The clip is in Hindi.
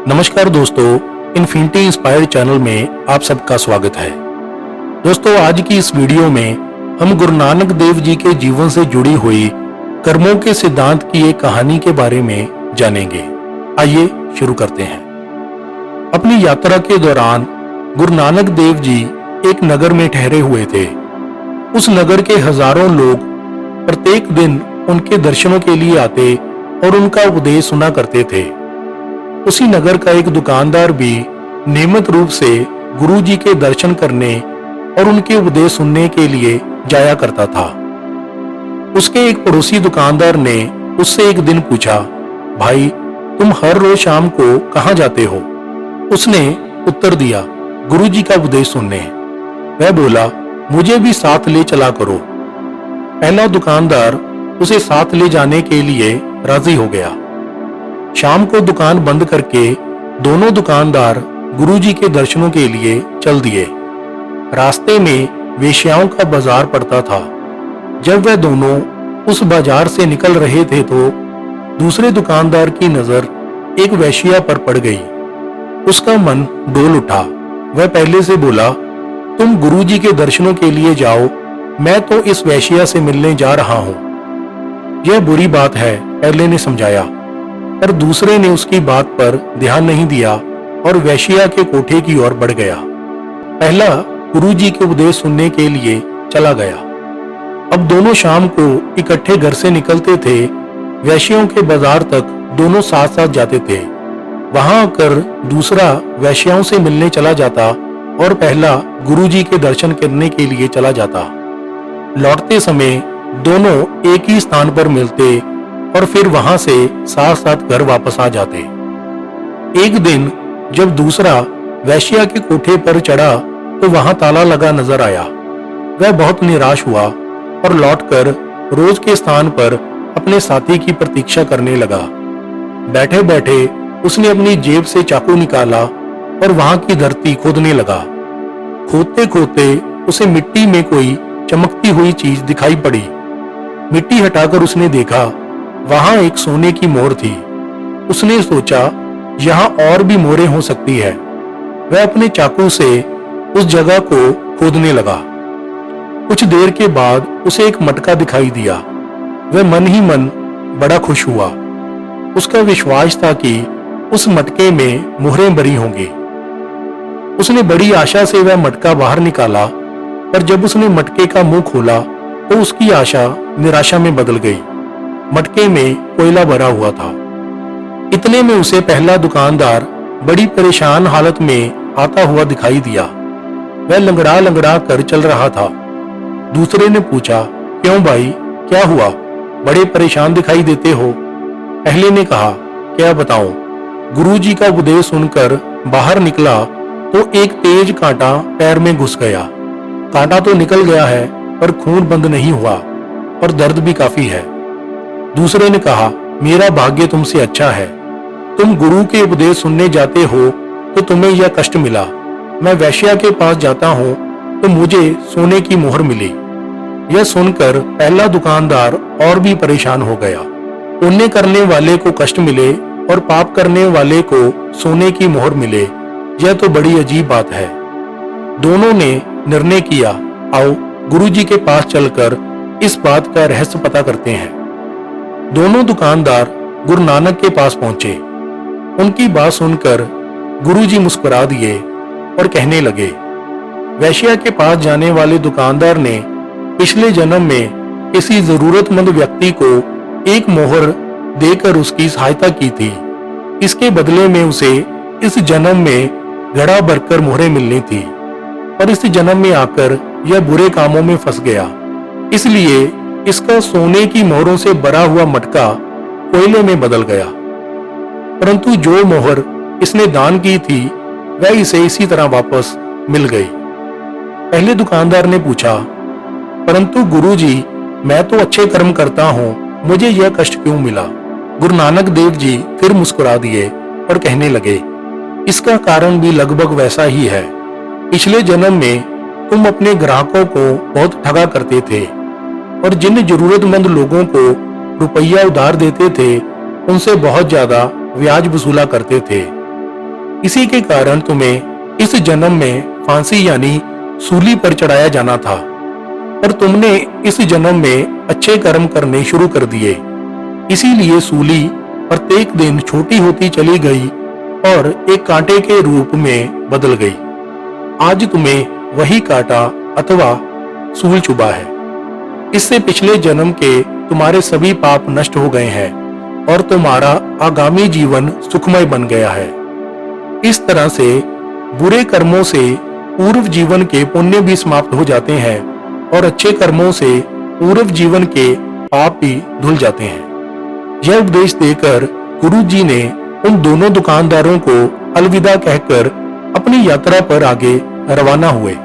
नमस्कार दोस्तों, इन्फिनिटी इंस्पायर्ड चैनल में आप सबका स्वागत है। दोस्तों, आज की इस वीडियो में हम गुरु नानक देव जी के जीवन से जुड़ी हुई कर्मों के सिद्धांत की एक कहानी के बारे में जानेंगे। आइए शुरू करते हैं। अपनी यात्रा के दौरान गुरु नानक देव जी एक नगर में ठहरे हुए थे। उस नगर के हजारों लोग प्रत्येक दिन उनके दर्शनों के लिए आते और उनका उपदेश सुना करते थे। उसी नगर का एक दुकानदार भी नियमित रूप से गुरु जी के दर्शन करने और उनके उपदेश सुनने के लिए जाया करता था। उसके एक पड़ोसी दुकानदार ने उससे एक दिन पूछा, भाई तुम हर रोज शाम को कहाँ जाते हो? उसने उत्तर दिया, गुरु जी का उपदेश सुनने। वह बोला, मुझे भी साथ ले चला करो। पहला दुकानदार उसे साथ ले जाने के लिए राजी हो गया। शाम को दुकान बंद करके दोनों दुकानदार गुरुजी के दर्शनों के लिए चल दिए। रास्ते में वेश्याओं का बाजार पड़ता था। जब वह दोनों उस बाजार से निकल रहे थे तो दूसरे दुकानदार की नजर एक वेश्या पर पड़ गई। उसका मन डोल उठा। वह पहले से बोला, तुम गुरुजी के दर्शनों के लिए जाओ, मैं तो इस वेश्या से मिलने जा रहा हूं। यह बुरी बात है, पहले ने समझाया, पर दूसरे ने उसकी बात पर ध्यान नहीं दिया और वेश्या के कोठे की ओर बढ़ गया। पहला गुरुजी के उपदेश सुनने के लिए चला गया। अब दोनों शाम को इकट्ठे घर से निकलते थे। वेश्याओं के बाजार तक दोनों साथ साथ जाते थे। वहां आकर दूसरा वेश्याओं से मिलने चला जाता और पहला गुरुजी के दर्शन करने के लिए चला जाता। लौटते समय दोनों एक ही स्थान पर मिलते और फिर वहां से साथ साथ घर वापस आ जाते। एक दिन जब दूसरा वेश्या के कोठे पर चढ़ा तो वहां ताला लगा नजर आया। वह बहुत निराश हुआ और लौटकर रोज के स्थान पर अपने साथी की प्रतीक्षा करने लगा। बैठे बैठे उसने अपनी जेब से चाकू निकाला और वहां की धरती खोदने लगा। खोदते खोदते उसे मिट्टी में कोई चमकती हुई चीज दिखाई पड़ी। मिट्टी हटाकर उसने देखा, वहां एक सोने की मोहर थी। उसने सोचा, यहाँ और भी मोहरें हो सकती है। वह अपने चाकू से उस जगह को खोदने लगा। कुछ देर के बाद उसे एक मटका दिखाई दिया। वह मन ही मन बड़ा खुश हुआ। उसका विश्वास था कि उस मटके में मोहरें भरी होंगी। उसने बड़ी आशा से वह मटका बाहर निकाला, पर जब उसने मटके का मुंह खोला तो उसकी आशा निराशा में बदल गई। मटके में कोयला भरा हुआ था। इतने में उसे पहला दुकानदार बड़ी परेशान हालत में आता हुआ दिखाई दिया। वह लंगड़ा लंगड़ा कर चल रहा था। दूसरे ने पूछा, क्यों भाई, क्या हुआ? बड़े परेशान दिखाई देते हो। पहले ने कहा, क्या बताऊं, गुरुजी का उपदेश सुनकर बाहर निकला तो एक तेज कांटा पैर में घुस गया। कांटा तो निकल गया है पर खून बंद नहीं हुआ और दर्द भी काफी है। दूसरे ने कहा, मेरा भाग्य तुमसे अच्छा है। तुम गुरु के उपदेश सुनने जाते हो तो तुम्हें यह कष्ट मिला। मैं वेश्या के पास जाता हूँ तो मुझे सोने की मोहर मिली। यह सुनकर पहला दुकानदार और भी परेशान हो गया। पुण्य करने वाले को कष्ट मिले और पाप करने वाले को सोने की मोहर मिले, यह तो बड़ी अजीब बात है। दोनों ने निर्णय किया, आओ गुरुजी के पास चलकर इस बात का रहस्य पता करते हैं। दोनों दुकानदार गुरु नानक के पास पहुंचे। उनकी बात सुनकर गुरुजी मुस्कुरा दिए और कहने लगे, वेश्या के पास जाने वाले दुकानदार ने पिछले जन्म में किसी जरूरतमंद व्यक्ति को एक मोहर देकर उसकी सहायता की थी। इसके बदले में उसे इस जन्म में घड़ा भरकर मोहरें मिलनी थी, और इस जन्म में आकर यह बुरे कामों में फंस गया। इसलिए इसका सोने की मोहरों से भरा हुआ मटका कोयले में बदल गया। परंतु जो मोहर इसने दान की थी वह इसे इसी तरह वापस मिल गई। पहले दुकानदार ने पूछा, परंतु गुरुजी, मैं तो अच्छे कर्म करता हूँ, मुझे यह कष्ट क्यों मिला? गुरु नानक देव जी फिर मुस्कुरा दिए और कहने लगे, इसका कारण भी लगभग वैसा ही है। पिछले जन्म में तुम अपने ग्राहकों को बहुत ठगा करते थे और जिन जरूरतमंद लोगों को रुपया उधार देते थे उनसे बहुत ज्यादा ब्याज वसूला करते थे। इसी के कारण तुम्हें इस जन्म में फांसी यानी सूली पर चढ़ाया जाना था, और तुमने इस जन्म में अच्छे कर्म करने शुरू कर दिए। इसीलिए सूली प्रत्येक दिन छोटी होती चली गई और एक कांटे के रूप में बदल गई। आज तुम्हें वही कांटा अथवा सूल चुभा है। इससे पिछले जन्म के तुम्हारे सभी पाप नष्ट हो गए हैं और तुम्हारा आगामी जीवन सुखमय बन गया है। इस तरह से बुरे कर्मों से पूर्व जीवन के पुण्य भी समाप्त हो जाते हैं और अच्छे कर्मों से पूर्व जीवन के पाप भी धुल जाते हैं। यह उपदेश देकर गुरु जी ने उन दोनों दुकानदारों को अलविदा कहकर अपनी यात्रा पर आगे रवाना हुए।